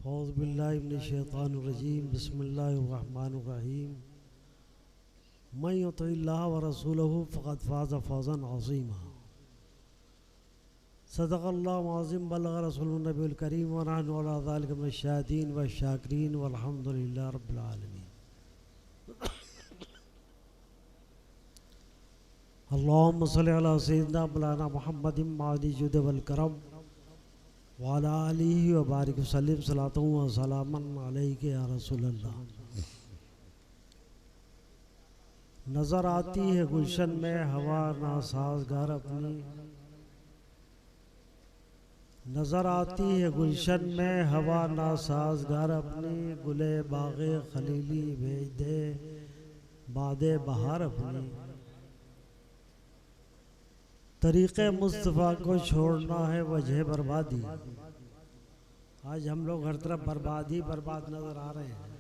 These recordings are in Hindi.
औज़ु बिल्लाहि मिनश्शैतानिर्रजीम बिस्मिल्लाहिर्रहमानिर्रहीम मन युतिइल्लाह व रसूलहु फ़क़द फ़ाज़ फ़ौज़न अज़ीमा। सदक़ल्लाहुल अज़ीम बल्लग़ रसूलुन नबियुल करीम व नहनु अला ज़ालिका मिनश्शाहिदीन व शाकिरीन वल्हम्दुलिल्लाहि रब्बिल आलमीन। अल्लाहुम्मा सल्लि अला सय्यिदिना मौलाना मुहम्मदिन मालिल जुद वल करम व अला आलिहि व बारिक वसल्लिम सलातु व सलामन अलैका या रसूलल्लाह। नज़र आती है गुलशन में हवा नासाज़गार अपनी, नज़र आती है गुलशन में हवा नासाज़गार अपनी, गुले बाग़े खलीली भेज दे बादे बहार अपनी। तरीक़े मुस्तफ़ा को छोड़ना है वजह बर्बादी। आज हम लोग हर तरफ बर्बाद ही बर्बाद नज़र आ रहे हैं।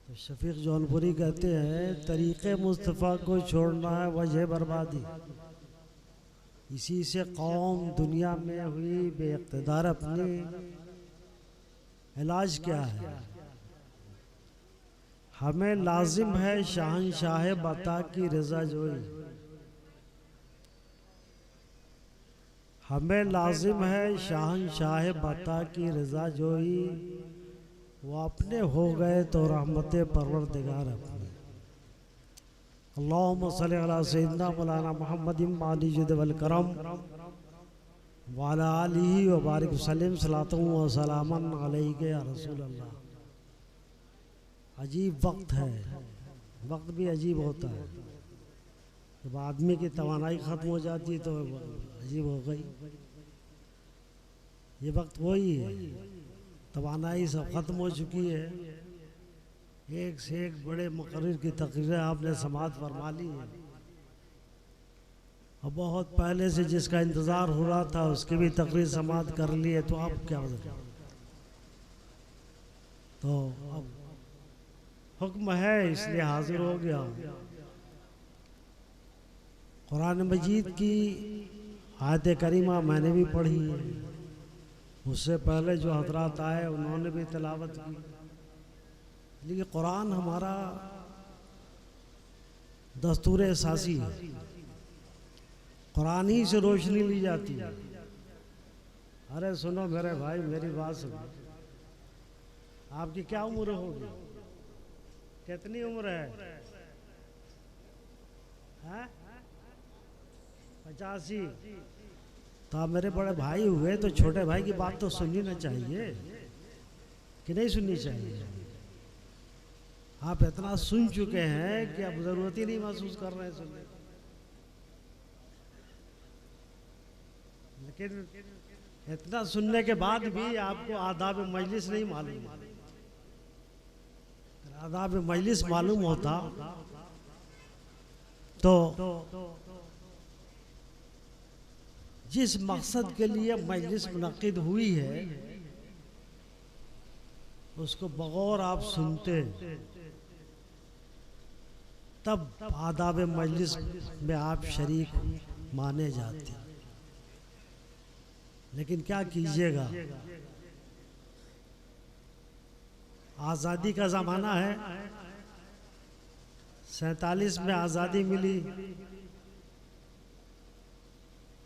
तो शफीक जौनपुरी कहते हैं तरीक़े मुस्तफ़ा को छोड़ना है वजह बर्बादी, इसी से कौम दुनिया में हुई बेइक़्तिदार अपनी। इलाज क्या है? हमें लाजिम है शहंशाह बता की रज़ा जोई, हमें लाजिम है शहंशाह बता की रज़ा जोई। वो अपने हो गए तो रहमते परवरदिगार अपनी। अल्लाहुम्मा सल्लि अला सय्यिदिना मौलाना मुहम्मदिन मालिल जुद वल करम व अला आलिहि व बारिक वसल्लिम सलातु व सलामन अलैका या रसूलल्लाह। अजीब वक्त है, वक्त भी अजीब होता है। जब आदमी की तवानाई ख़त्म हो जाती है तो अजीब हो गई। ये वक्त वही है, तवानाई सब ख़त्म हो चुकी है। एक से एक बड़े मुक़र्रिर की तकरीरें आपने समाअत फरमा ली है और बहुत पहले से जिसका इंतज़ार हो रहा था उसकी भी तकरीर समाअत कर ली है। तो अब क्या होगा? तो अब हुक्म है इसलिए हाजिर हो गया। कुरान मजीद की आयत करीमा मैंने भी पढ़ी है, उससे पहले जो हजरात आए उन्होंने भी तिलावत की। लेकिन कुरान हमारा दस्तूर एसासी है, कुरान ही से रोशनी ली जाती है। अरे सुनो मेरे भाई, मेरी बात सुनो। आपकी क्या उम्र होगी? कितनी उम्र है? 85। तो आप मेरे बड़े भाई हुए तो छोटे भाई की बात तो सुननी ना चाहिए कि नहीं सुननी चाहिए? आप इतना सुन चुके हैं कि अब जरूरत ही नहीं महसूस कर रहे हैं सुनने। लेकिन इतना सुनने के बाद भी आपको आदाब मजलिस नहीं मालूम। आदाब मजलिस मालूम होता तो जिस मकसद के लिए मजलिस मुनक्किद हुई है उसको बगौर आप सुनते तब आदाब मजलिस में आप शरीक माने जाते। लेकिन क्या कीजिएगा, आज़ादी का ज़माना है। 47 में आज़ादी मिली,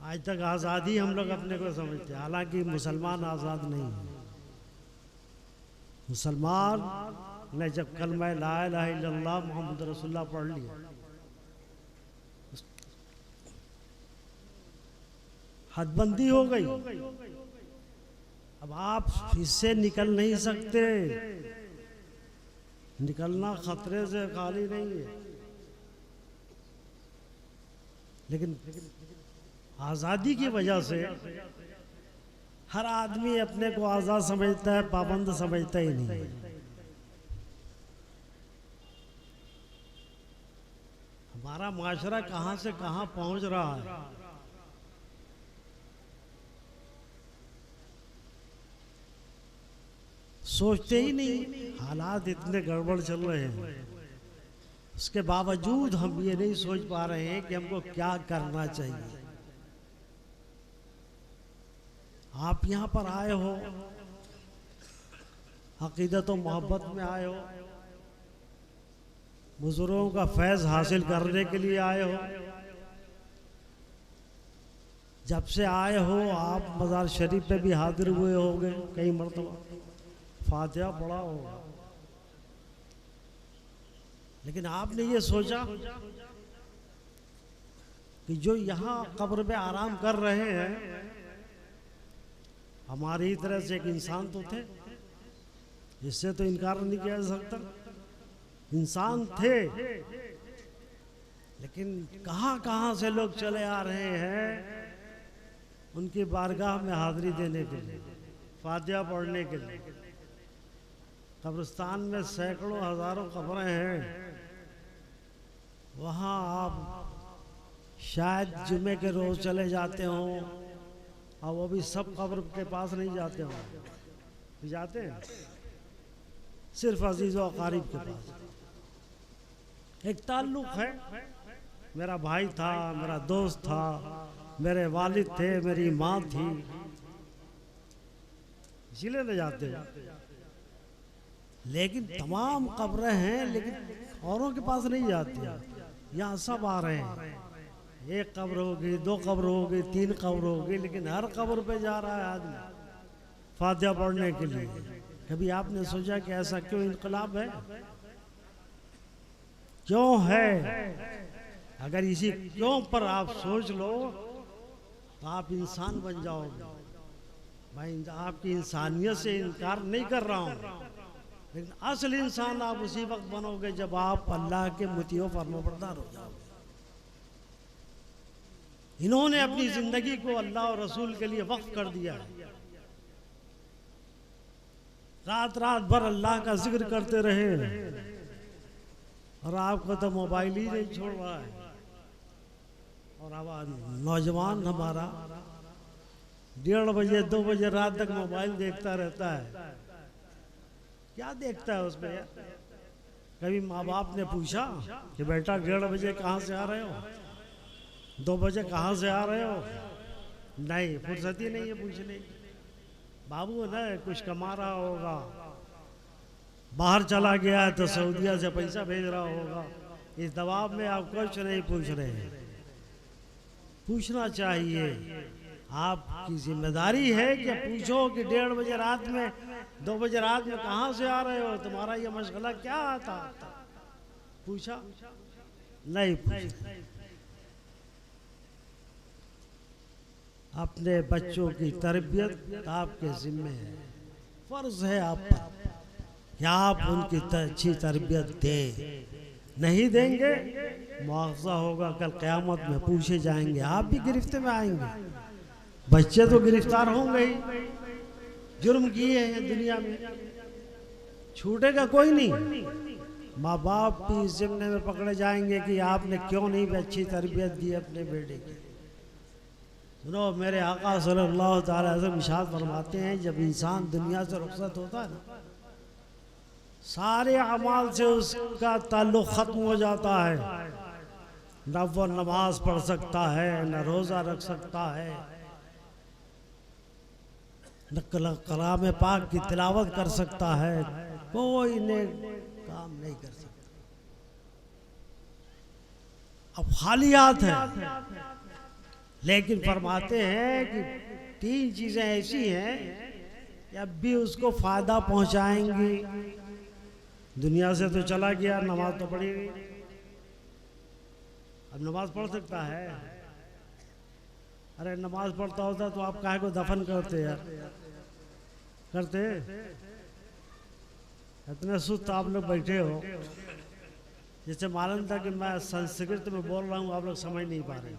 आज तक आज़ादी हम लोग अपने को समझते हैं, हालांकि मुसलमान आज़ाद नहीं है। मुसलमान ने जब कलमा ला इलाहा इल्लल्लाह मुहम्मद रसूलुल्लाह पढ़ लिया, हदबंदी हो गई। अब आप इससे निकल नहीं सकते, निकलना खतरे से खाली नहीं है। लेकिन आज़ादी की वजह से हर आदमी अपने को आज़ाद समझता है, पाबंद समझता ही नहीं है। हमारा माशरा कहाँ से कहाँ पहुँच रहा है। सोचते ही नहीं, हालात इतने गड़बड़ चल रहे हैं, उसके बावजूद हम ये नहीं सोच पा रहे हैं कि हमको क्या करना चाहिए। आप यहाँ पर आए हो, अकीदत और मोहब्बत में आए हो, बुजुर्गों का फैज़ हासिल करने के लिए आए हो। जब से आए हो आप मज़ार शरीफ पे भी हाजिर हुए होंगे, कई मरतबा फातिहा पढ़ा होगा, लेकिन आपने ये सोचा कि जो यहाँ कब्र पे आराम कर रहे हैं हमारी तरह से एक इंसान तो थे, इससे तो इनकार नहीं किया जा सकता। इंसान थे, लेकिन कहाँ कहाँ से लोग चले आ रहे हैं उनकी बारगाह में हाजिरी देने के लिए, फातिहा पढ़ने के लिए। कब्रिस्तान में सैकड़ों हजारों कब्रें हैं, वहाँ आप शायद जुमे के रोज चले जाते हो, और वो भी सब कब्र के पास नहीं जाते हो, जाते हैं सिर्फ अजीज़ व अकारीब के पास। एक ताल्लुक़ है, मेरा भाई था, मेरा दोस्त था, मेरे वालिद थे, मेरी माँ थी, इसीलिए तो जाते हैं। लेकिन तमाम कब्रें हैं, लेकिन औरों के पास नहीं जाती। यहाँ सब आ रहे हैं, एक कब्र होगी, दो कब्र होगी, तीन कब्र होगी, लेकिन हर कब्र पे जा रहा है आदमी फातिहा पढ़ने के लिए। कभी आपने सोचा कि ऐसा क्यों इनकलाब है, क्यों है? अगर इसी क्यों पर आप सोच लो तो आप इंसान बन जाओगे। भाई आपकी इंसानियत से इनकार नहीं कर रहा हूँ, लेकिन असल इंसान आप उसी वक्त बनोगे जब आप अल्लाह के मुतीओ फरमाबरदार हो जाओगे। इन्होंने अपनी जिंदगी को अल्लाह और रसूल के लिए वक्फ कर दिया है, रात रात भर अल्लाह का जिक्र करते रहे, और आपको तो मोबाइल ही नहीं छोड़ रहा है। और अब नौजवान हमारा 1:30 बजे 2 बजे रात तक मोबाइल देखता रहता है। क्या देखता है उसमें यार? कभी माँ बाप ने पूछा कि बेटा 1:30 बजे कहाँ से आ रहे हो, 2 बजे कहाँ से आ रहे हो? नहीं, फुर्सत ही नहीं है पूछने। बाबू ना कुछ कमा रहा होगा, बाहर चला गया है तो सऊदीया से पैसा भेज रहा होगा, इस दबाव में आप कुछ नहीं पूछ रहे हैं। पूछना चाहिए, आपकी जिम्मेदारी है कि पूछो कि 1:30 बजे रात में 2 बजे रात में कहाँ से आ रहे हो, तुम्हारा ये मशगला क्या आता? पूछा नहीं? पूछा। अपने बच्चों की तरबियत आपके जिम्मे है, फर्ज है आप पर कि आप उनकी अच्छी तरबियत दें। नहीं देंगे मुआवजा होगा, कल क़यामत में पूछे जाएंगे, आप भी गिरफ्त में आएंगे। बच्चे तो गिरफ्तार होंगे ही, जुर्म किए हैं दुनिया में, छूटेगा कोई नहीं। माँ बाप भी इस ज़िम्मे में पकड़े जाएंगे कि आपने क्यों नहीं अच्छी तरबियत दी अपने बेटे की। सुनो, मेरे आका सल्लल्लाहु अलैहि वसल्लम इरशाद फरमाते हैं, जब इंसान दुनिया से रुखसत होता है ना, सारे अमाल से उसका ताल्लुक खत्म हो जाता है। न वो नमाज पढ़ सकता है, न रोज़ा रख सकता है, न कलाम पाक की तिलावत कर सकता है, कोई नेक काम नहीं कर सकता। अब खालियात है। लेकिन फरमाते हैं कि 3 चीज़ें ऐसी हैं कि अब भी उसको फ़ायदा पहुंचाएंगी। दुनिया से तो चला गया, नमाज तो पढ़ी नहीं, अब नमाज पढ़ सकता है? अरे नमाज पढ़ता होता तो आप काहे को दफन करते यार? करते? इतने सुस्त आप लोग बैठे हो, जिससे मालूम था कि मैं संस्कृत में बोल रहा हूँ, आप लोग समझ नहीं पा रहे।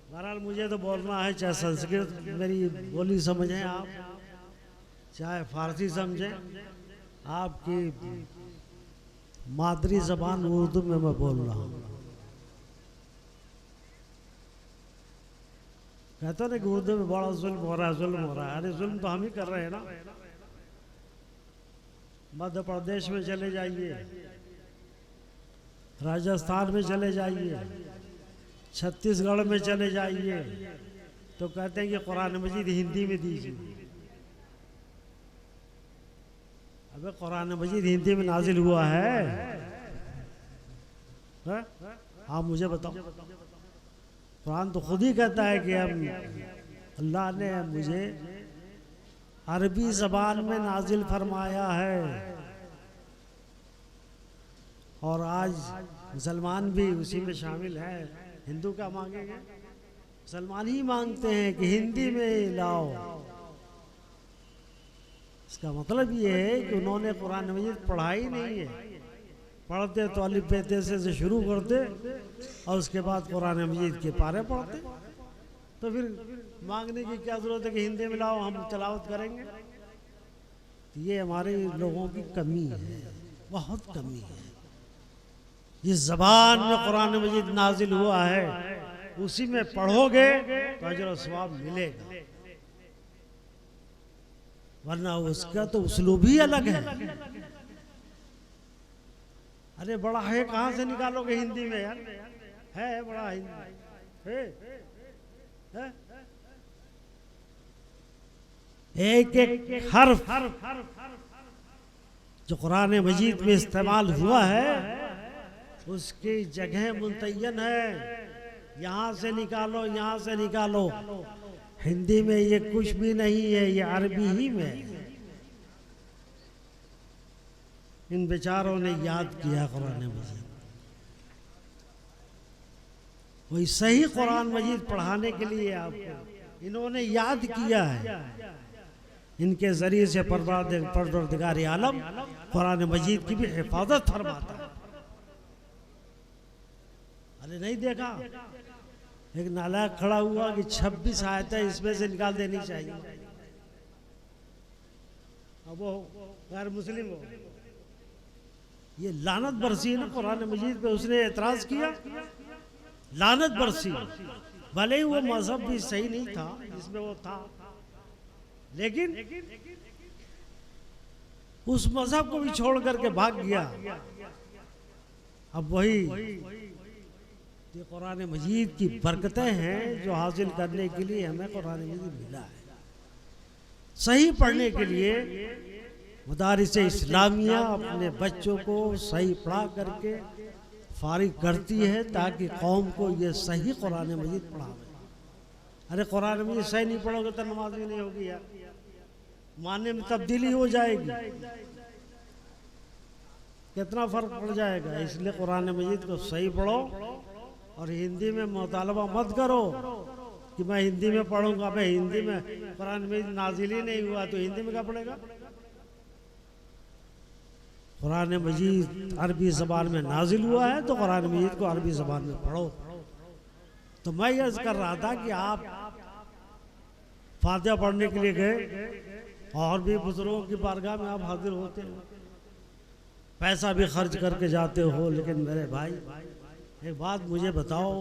बहरहाल मुझे तो बोलना है, चाहे संस्कृत मेरी बोली समझें आप, चाहे फारसी समझें, आपकी मादरी ज़बान उर्दू में मैं बोल रहा हूँ। कहते ना कि उर्दू में बड़ा जुल्म हो रहा है, जुल्म हो रहा है। अरे जुल्म तो हम ही कर रहे हैं ना। मध्य प्रदेश में चले जाइए, राजस्थान में चले जाइए, छत्तीसगढ़ में चले जाइए, तो कहते हैं कि कुरान मजीद हिंदी में दीजिए। अबे कुरान मजीद हिंदी में नाजिल हुआ है? आप मुझे बताओ। कुरान तो खुद ही कहता है कि हम अल्लाह ने मुझे अरबी ज़बान में नाजिल फरमाया है। और आज मुसलमान भी उसी में शामिल है। हिंदू क्या मांगेंगे? मुसलमान ही मांगते हैं कि हिंदी में लाओ। इसका मतलब ये है कि उन्होंने कुरान मजीद पढ़ा ही नहीं है। पढ़ते तो अलिफ बे ते से शुरू करते और उसके बाद कुरान मजीद के पारे पढ़ते। तो फिर मांगने की क्या जरूरत है कि हिंदी में लाओ, हम तिलावत करेंगे? तो ये हमारे लोगों की कमी है, बहुत कमी है। जिस ज़बान में कुरान मजीद नाजिल हुआ है उसी में पढ़ोगे तो अजर और सवाब मिलेगा, वरना उसका तो उसलूब ही अलग है। अरे बड़ा है कहाँ से निकालोगे हिंदी में यार? है बड़ा हिंदी है? एक एक हर्फ जो कुरान मजीद में इस्तेमाल हुआ है उसकी जगह मुतय्यन है। यहाँ से निकालो, यहाँ से निकालो। हिंदी में ये कुछ भी नहीं है, ये अरबी ही में है। इन बेचारों ने याद किया कुरान मजीद। वही सही कुरान मजीद पढ़ाने के लिए आपको इन्होंने याद किया है। इनके जरिए से परवरदिगार आलम कुरान मजीद की भी हिफाजत फरमाता है। अरे नहीं देखा एक नालायक खड़ा हुआ कि 26 आयतें इसमें से निकाल देनी चाहिए। अब वो गैर मुस्लिम हो, ये लानत बरसी है ना कुरान मजीद पे। उसने एतराज किया, लानत बरसी। भले ही वो मजहब भी सही नहीं था जिसमें वो था, लेकिन उस मजहब को भी छोड़ करके भाग गया। अब वही ये कुरान मजीद की बरकतें हैं जो हासिल करने के लिए हमें कुरान मजीद मिला है। सही पढ़ने के लिए मदारिस इस्लामिया अपने बच्चों को सही पढ़ा करके फारिग करती है ताकि कौम को ये सही कुरान मजीद पढ़ावे। अरे कुरान मजीद सही नहीं पढ़ोगे तो नमाज भी नहीं होगी यार, मानने में तब्दीली हो जाएगी, कितना फर्क पड़ जाएगा। इसलिए कुरान मजीद को सही पढ़ो और हिंदी में मुतालबा मत करो कि मैं हिंदी में पढ़ूंगा। भाई हिंदी में कुरान मजीद नाजिल ही नहीं हुआ तो हिंदी में क्या पढ़ेगा? कुरान मजीद अरबी ज़बान में नाजिल हुआ है तो कुरान मजीद को अरबी ज़बान में पढ़ो। तो मैं ये अर्ज़ कर रहा था कि आप फातिहा पढ़ने के लिए गए और भी बुजुर्गों की बारगाह में आप हाजिर होते हो, पैसा भी खर्च करके जाते हो। लेकिन मेरे भाई एक बात मुझे बताओ,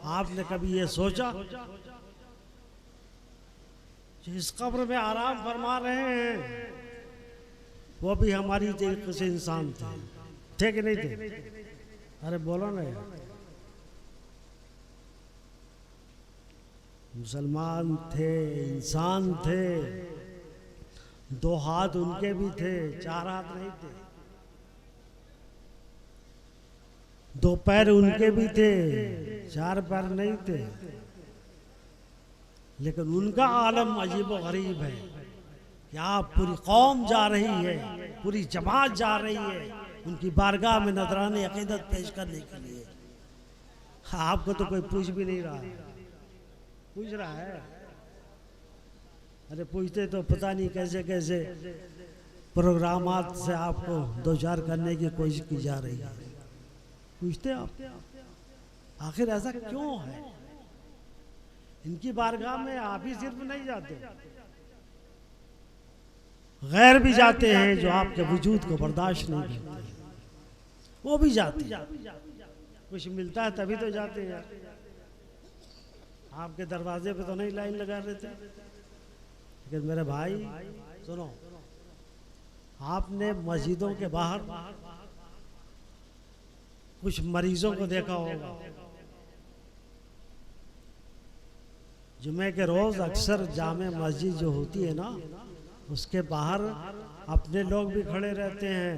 आपने कभी ये सोचा कि इस कब्र में आराम फरमा रहे हैं वो भी हमारी तरीके से इंसान थे कि नहीं थे? अरे बोलो ना यार, मुसलमान थे, इंसान थे। 2 हाथ उनके भी थे, 4 हाथ नहीं थे। 2 पैर उनके भी थे, 4 पैर नहीं थे। लेकिन उनका आलम अजीब व गरीब है कि आप पूरी कौम जा रही है, पूरी जमात जा रही है उनकी बारगाह में नजराने अकीदत पेश करने के लिए। आपको तो कोई पूछ भी नहीं रहा है। पूछ रहा है? अरे पूछते तो पता नहीं कैसे कैसे प्रोग्रामात से आपको 2-4 करने की कोशिश की जा रही है। पूछते आप आखिर ऐसा क्यों है? इनकी बारगाह में आप ही सिर्फ नहीं जाते, गैर भी जाते हैं जो आपके वजूद को बर्दाश्त नहीं करते, वो भी जाते हैं। कुछ मिलता है तभी तो जाते हैं यार। आपके दरवाजे पे तो नहीं लाइन लगा रहे थे। लेकिन मेरे भाई सुनो, आपने मस्जिदों के बाहर कुछ मरीजों को देखा होगा जुमे के रोज़ अक्सर जामे मस्जिद जो होती है ना, उसके बाहर अपने लोग भी खड़े रहते हैं,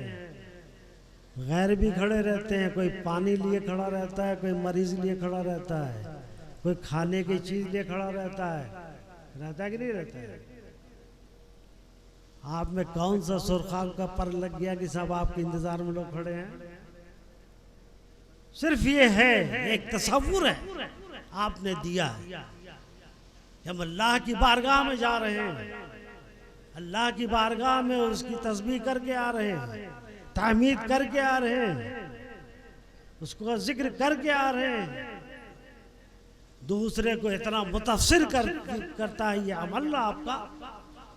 गैर भी खड़े रहते हैं। कोई पानी लिए खड़ा रहता है, कोई मरीज लिए खड़ा रहता है, कोई खाने की चीज़ लिए खड़ा रहता है कि नहीं रहता है? आप में कौन सा सुरखान का पर लग गया कि सब आपके इंतजार में लोग खड़े हैं? सिर्फ ये है, एक तसव्वुर है आपने दिया है। हम अल्लाह की बारगाह में जा रहे हैं, अल्लाह की बारगाह में उसकी तस्बीह करके आ रहे हैं, तामीद करके आ रहे हैं, उसको जिक्र करके आ रहे हैं। दूसरे को इतना मुतअस्सिर करता है ये अमल आपका,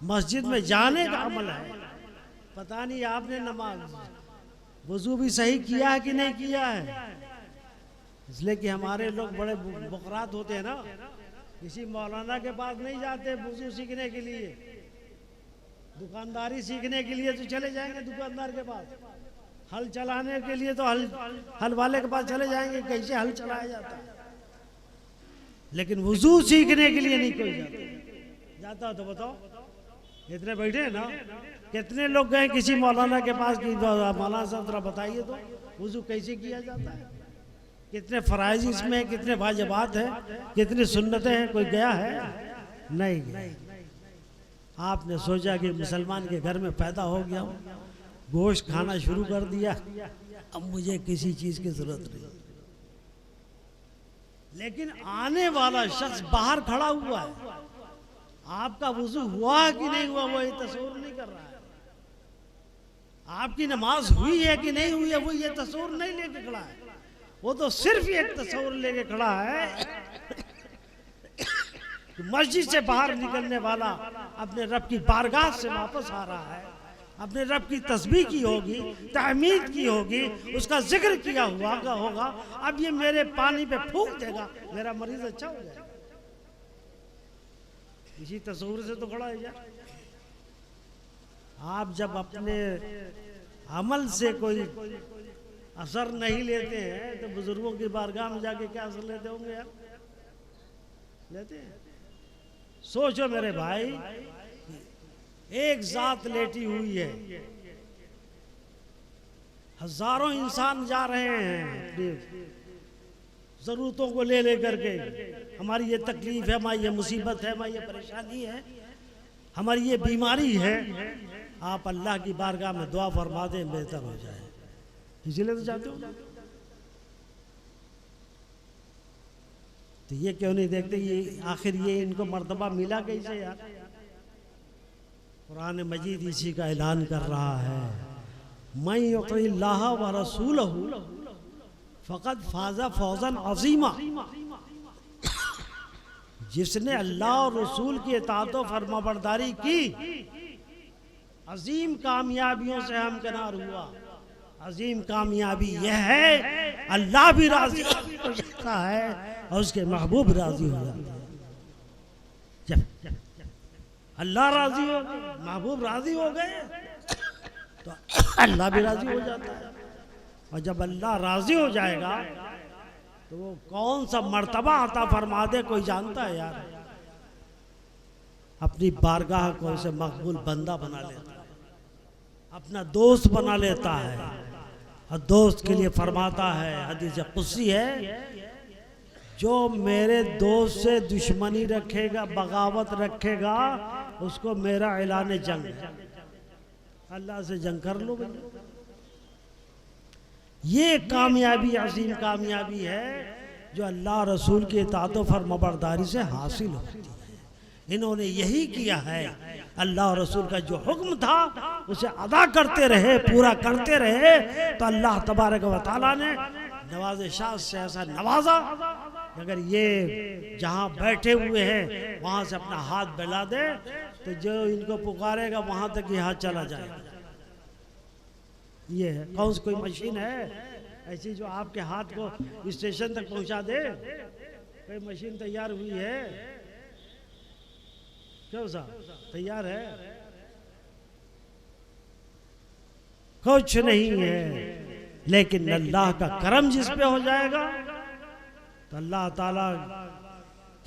मस्जिद में जाने का अमल है। पता नहीं आपने नमाज वजू भी सही किया है कि नहीं किया है। इसलिए कि हमारे लोग बड़े बुकरात होते हैं ना, किसी मौलाना के पास नहीं जाते वजू सीखने के लिए, दुकानदारी सीखने के लिए तो चले जाएंगे दुकानदार के पास, हल चलाने के लिए तो हल वाले के पास चले जाएंगे कैसे हल चलाया जाता है, लेकिन वजू सीखने के लिए नहीं कोई जाता। तो बताओ, इतने बैठे हैं ना, कितने लोग गए किसी मौलाना के पास कि मौलाना साहब जरा बताइए तो वजू कैसे किया जाता है, कितने फराइज इसमें, कितने वाजिबात है, कितनी सुन्नतें हैं, कोई गया है? नहीं गया। आपने सोचा कि मुसलमान के घर में पैदा हो गया हूँ, गोश्त खाना शुरू कर दिया, अब मुझे किसी चीज की जरूरत नहीं। लेकिन आने वाला शख्स बाहर खड़ा हुआ है, आपका वुजू हुआ कि नहीं हुआ वो ये तस्वीर नहीं कर रहा है, आपकी नमाज हुई है कि नहीं हुई है वो ये तस्वीर नहीं लेके खड़ा है। वो तो सिर्फ एक तस्वीर लेके खड़ा है कि मस्जिद से बाहर निकलने वाला अपने रब की बारगाह से वापस आ रहा है, अपने रब की तस्बीह की होगी, तहमीद की होगी, उसका जिक्र किया होगा। अब ये मेरे पानी पे फूंक देगा, मेरा मरीज अच्छा हो जाएगा। इसी तस्वीर से तो खड़ा है यार। आप जब अपने अमल से कोई असर नहीं लेते हैं तो बुजुर्गों की बारगाह में जाके क्या असर लेते होंगे यार? लेते हैं। सोचो मेरे भाई, एक जात लेटी हुई है, हजारों इंसान जा रहे हैं जरूरतों को ले करके, हमारी ये तकलीफ है, हमारी ये मुसीबत है, हमारी ये परेशानी है, हमारी ये बीमारी है। आप अल्लाह की बारगाह में दुआ फरमा दें, बेहतर हो जाए, इसीलिए तो जाते हो। तो ये क्यों नहीं देखते ये आखिर ये इनको मर्तबा मिला कैसे यार? कुरान मजीद इसी का ऐलान कर रहा है, मैं युतिल्लाह व रसूलहू फ़क़द फ़ाज़ा फ़ौज़न अज़ीमा। जिसने अल्लाह और रसूल की इताअत व फरमाबरदारी की, अजीम कामयाबियों से हमकिनार हुआ। अजीम कामयाबी यह है, अल्लाह भी राजी हो जाता है और उसके महबूब राजी हो जाते हैं। जब अल्लाह राजी हो गए, महबूब राजी हो गए, तो अल्लाह भी राजी हो जाता है। और जब अल्लाह राजी हो जाएगा तो वो कौन सा मर्तबा अता फरमा दे कोई जानता है यार? अपनी बारगाह को उसे मकबूल बंदा बना लेता है, अपना दोस्त बना लेता है, और दोस्त के लिए फरमाता है, हदीस कुदसी है, जो मेरे दोस्त से दुश्मनी रखेगा, बगावत रखेगा, उसको मेरा ऐलान जंग है, अल्लाह से जंग कर लो भैया। ये कामयाबी अजीम कामयाबी है जो अल्लाह रसूल के इताअत व फरमाबरदारी से हासिल होती है। इन्होंने यही किया है, अल्लाह रसूल का जो हुक्म था उसे अदा करते रहे, पूरा करते रहे, तो अल्लाह तबारक व तआला ने नवाज़िशात से ऐसा नवाजा, अगर ये जहाँ बैठे हुए हैं वहाँ से अपना हाथ फैला दे तो जो इनको पुकारेगा वहाँ तक ये हाथ चला जाएगा। ये है कौन सी कोई मशीन है ऐसी जो आपके हाथ को स्टेशन तक पहुंचा दे? कोई मशीन तैयार हुई है? क्यों साहब तैयार है? कुछ नहीं है। लेकिन अल्लाह का करम जिस पे हो जाएगा तो अल्लाह ताला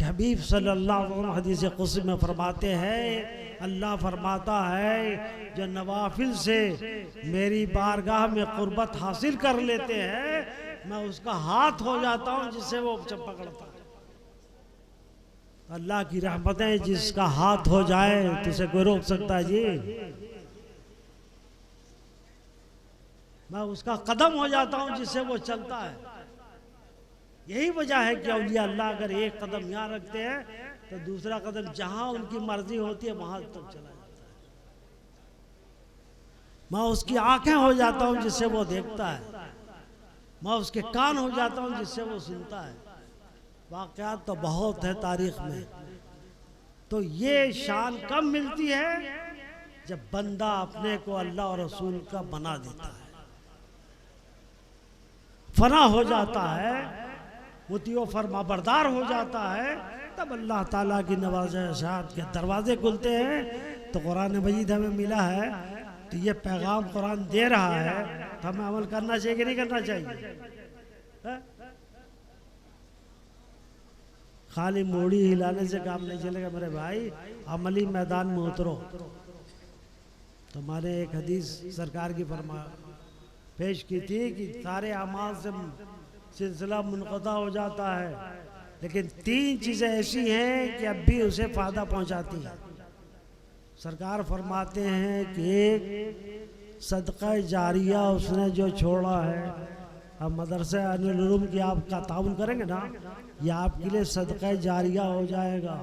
कि हबीब सल्लल्लाहु अलैहि वसल्लम हदीस कुदसी में फरमाते हैं, अल्लाह फरमाता है जो नवाफिल से मेरी बारगाह में कुर्बत हासिल कर लेते हैं, मैं उसका हाथ हो जाता हूँ जिससे वो पकड़ता है। अल्लाह की रहमतें, जिसका हाथ हो जाए तो उसे कोई रोक सकता है जी? मैं उसका कदम हो जाता हूँ जिससे वो चलता है। यही वजह है कि औलिया अल्लाह अगर एक कदम यहाँ रखते हैं तो दूसरा कदम जहां उनकी मर्जी होती है वहां तक चला जाता है। मैं उसकी आंखें हो जाता हूं जिससे वो देखता है, मैं उसके कान हो जाता हूं जिससे वो सुनता है। वाक़यात तो बहुत है तारीख में। तो ये शान कब मिलती है? जब बंदा अपने को अल्लाह और रसूल का बना देता है, फना हो जाता है, मुतियो फरमा बरदार हो जाता है, तब अल्लाह ताला की नवाज़त के दरवाजे खुलते हैं। तो कुरान मजीद हमें मिला है, तो ये पैगाम कुरान दे रहा है, तो हमें अमल करना चाहिए कि नहीं करना चाहिए? है? खाली मोड़ी हिलाने से काम नहीं चलेगा मेरे भाई, अमली मैदान में उतरो। तुम्हारे एक हदीस सरकार की फरमा पेश की थी कि सारे अमाल से सिलसिला मुनक़ता हो जाता है, लेकिन 3 चीज़ें ऐसी हैं कि अब भी उसे फ़ायदा पहुंचाती हैं। सरकार फरमाते हैं कि एक सदका जारिया उसने जो छोड़ा है। अब मदरसे अनुल उलूम की आपका ताउन करेंगे ना, यह आपके लिए सदका जारिया हो जाएगा।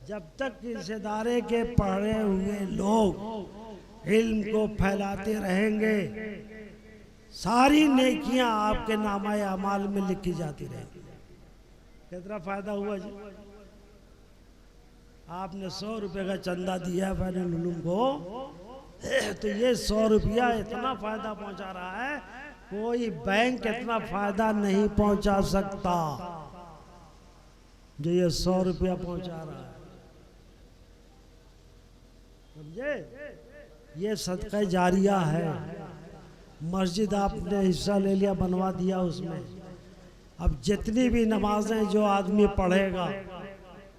जब तक इस इदारे के पढ़े हुए लोग इल्म को फैलाते रहेंगे, सारी नेकियां आपके नामा अमाल में लिखी जाती रहेंगी। कितना फायदा हुआ जी? आपने 100 रुपये का चंदा दिया फैनुल उलूम को, तो ये 100 रुपया इतना फायदा पहुंचा रहा है, कोई बैंक इतना फायदा नहीं पहुंचा सकता जो ये 100 रुपया पहुंचा रहा है। समझे? ये सदका जारिया है। मस्जिद आपने हिस्सा ले लिया, बनवा दिया उसमें, अब जितनी भी नमाजें जो आदमी पढ़ेगा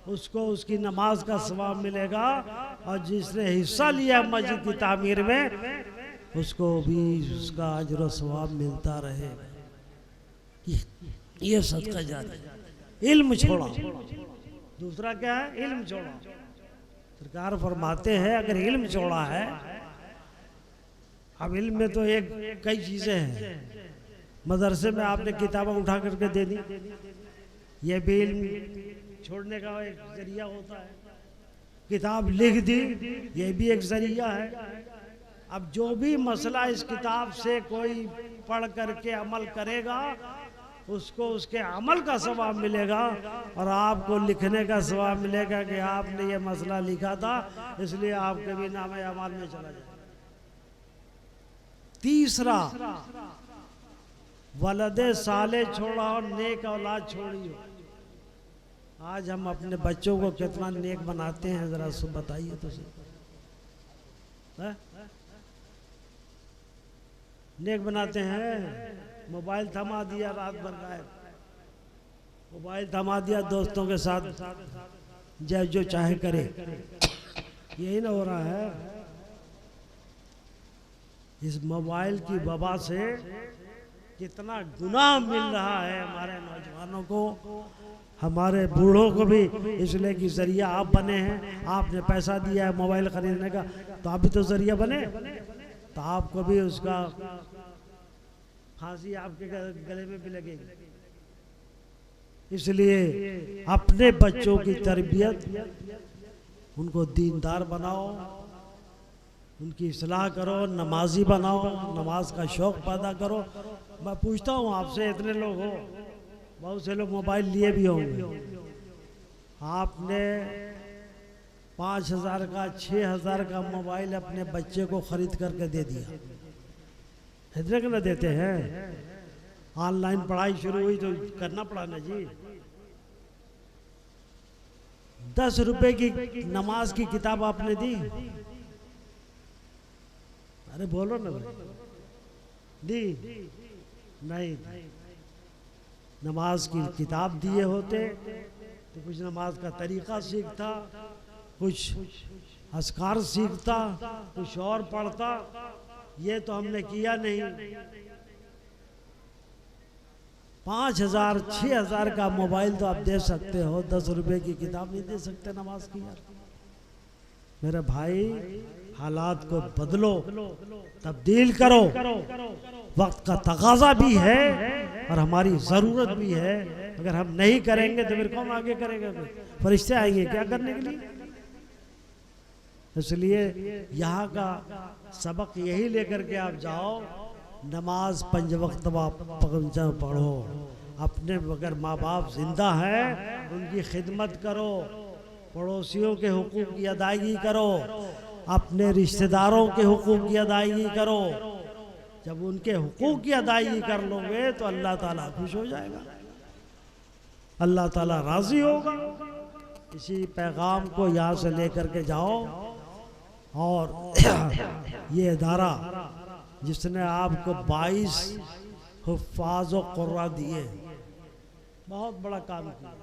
उसको उसकी नमाज का सवाब मिलेगा, और जिसने हिस्सा लिया मस्जिद की तामीर में उसको भी उसका अजर सवाब मिलता रहे। ये सदका जारिया। इल्म छोड़ा, दूसरा क्या है? इल्म छोड़ा। सरकार फरमाते हैं अगर इल्म छोड़ा है, अब इल्म में तो कई चीजें हैं। मदरसे में आपने किताबें उठा करके दे दी, ये भी इल्म छोड़ने का एक जरिया होता है। किताब लिख दी, ये भी एक जरिया है। अब जो भी मसला इस किताब से कोई पढ़ करके अमल करेगा, उसको उसके अमल का सवाब मिलेगा, और आपको लिखने का सवाब मिलेगा कि आपने ये मसला लिखा था, इसलिए आपके भी नामे अमल में चला जाए। तीसरा, वलदे साले छोड़ा और नेक औलाद छोड़ी हो। आज हम अपने बच्चों को कितना नेक बनाते हैं, जरा सब बताइए तो सही। नेक बनाते हैं, मोबाइल थमा दिया, रात भर गायब, मोबाइल थमा दिया, दोस्तों के साथ जब जो चाहे करे, यही ना हो रहा है। इस मोबाइल की वबा से कितना गुनाह मिल रहा है हमारे नौजवानों को, हमारे बूढ़ों को भी, इसलिए कि जरिया आप बने हैं। आपने पैसा दिया है मोबाइल खरीदने का, तो आप भी तो जरिया बने, तो आपको भी उसका फांसी आपके गले में भी लगेगी। इसलिए अपने बच्चों की तरबियत, उनको दीनदार बनाओ, उनकी इस्लाह करो, नमाजी बनाओ, नमाज का शौक़ पैदा करो। मैं पूछता हूँ आपसे, इतने लोग हो, बहुत से लोग मोबाइल लिए भी होंगे, आपने 5,000 का 6,000 का मोबाइल अपने बच्चे को खरीद करके दे दिया, इतने के ना देते हैं? ऑनलाइन पढ़ाई शुरू हुई तो करना पड़ा ना जी। 10 रुपए की नमाज की किताब आपने दी? अरे बोलो ना भाई, दी? नहीं। नमाज की किताब दिए होते तो कुछ नमाज का तरीक़ा सीखता, कुछ अस्कार सीखता, कुछ और पढ़ता। ये तो हमने किया नहीं। 5,000 6,000 का मोबाइल तो आप दे सकते हो, 10 रुपए की किताब नहीं दे सकते नमाज की। यार मेरे भाई, हालात को बदलो, तब्दील करो। वक्त का तकाजा भी है और हमारी ज़रूरत भी है। अगर हम नहीं करेंगे तो फिर कौन आगे करेगा? फरिश्ते आएंगे क्या करने के लिए? इसलिए यहाँ का सबक यही लेकर के आप जाओ, नमाज 5 वक्त पढ़ो। अपने अगर माँ बाप जिंदा हैं उनकी खिदमत करो, पड़ोसियों के हुकूक की अदायगी करो, अपने रिश्तेदारों के हुकूक की अदायगी करो। जब उनके हुकूक की अदायगी कर लोगे तो अल्लाह ताला खुश हो जाएगा, अल्लाह ताला राजी होगा। इसी पैगाम को यहाँ से लेकर के जाओ। और ये इदारा जिसने आपको 22 हुफ़ाज़ व क़ुर्रा दिए, बहुत बड़ा काम किया।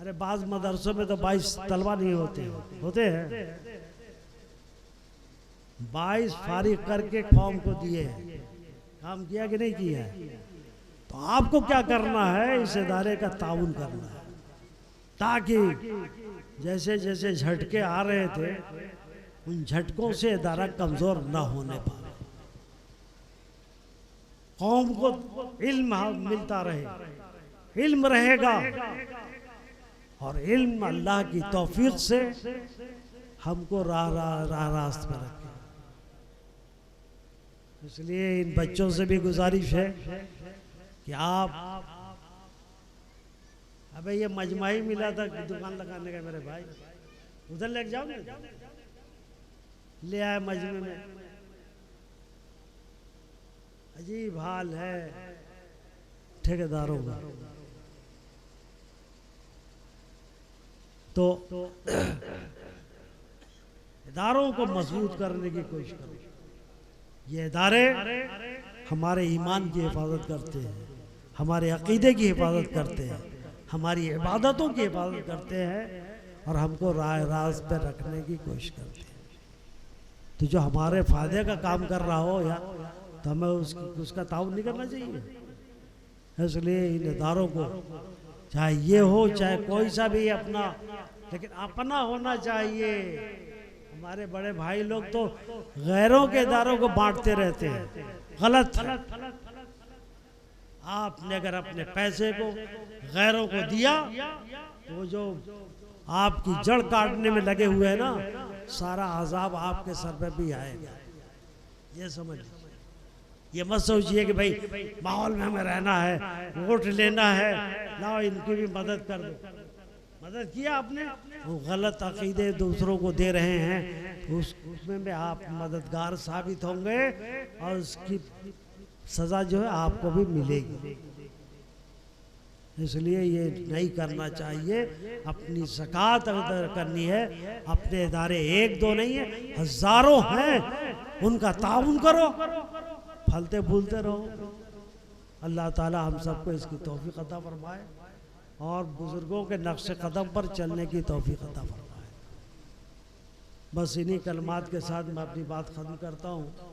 अरे बाज़ मदरसों में तो 22 तलबा नहीं होते हैं। 22 फारिग करके कौम को दिए। काम किया कि नहीं किया? तो आपको क्या करना है? इस इदारे का ताउन करना है, ताकि जैसे जैसे झटके आ रहे थे उन झटकों से इदारा कमज़ोर न होने पाए, कौम को इल्म मिलता रहे। इल्म रहेगा और इल्म अल्लाह की तौफीक से हमको रास्ते पर रखे। इसलिए इन बच्चों से भी गुजारिश है कि आप, अबे ये मजमा ही मिला था दुकान लगाने का मेरे भाई, उधर लेके जाओ ना, ले आए मजमे में। अजीब हाल है ठेकेदारों का। तो इदारों को मजबूत करने की कोशिश करो। ये इदारे हमारे ईमान की हिफाजत करते हैं, हमारे अकीदे की हिफाजत करते हैं, हमारी इबादतों की हिफाजत करते हैं और हमको राह रास्त पे रखने की कोशिश करते हैं। तो जो हमारे फायदे का काम कर रहा हो यार, तो हमें उसका ताउन नहीं करना चाहिए। इसलिए इन इदारों को, चाहे ये हो चाहे कोई सा भी अपना, लेकिन अपना होना चाहिए। हमारे बड़े भाई लोग तो गैरों के इदारों को बांटते रहते हैं, गलत है। आपने अगर अपने पैसे को गैरों को दिया तो जो आपकी जड़ काटने में लगे हुए हैं ना, सारा अजाब आपके सर पे भी आएगा। ये समझ, ये मत सोचिए कि भाई माहौल में हमें रहना है, वोट लेना है, लाओ इनकी भी मदद कर दो। मदद किया आपने, वो गलत अकीदे दूसरों को दे रहे हैं, उसमें में आप मददगार साबित होंगे और उसकी सज़ा जो है आपको भी मिलेगी। इसलिए ये नहीं करना चाहिए। अपनी ज़कात अगर करनी है, अपने इदारे 1-2 नहीं है, हज़ारों हैं, उनका ताउन करो, फलते फूलते रहो। अल्लाह ताला हम सबको इसकी तौफीक अता फरमाए और बुज़ुर्गों के नक्श कदम पर चलने की तौफीक अता फरमाए। बस इन्हीं कलमात के साथ मैं अपनी बात ख़त्म करता हूँ।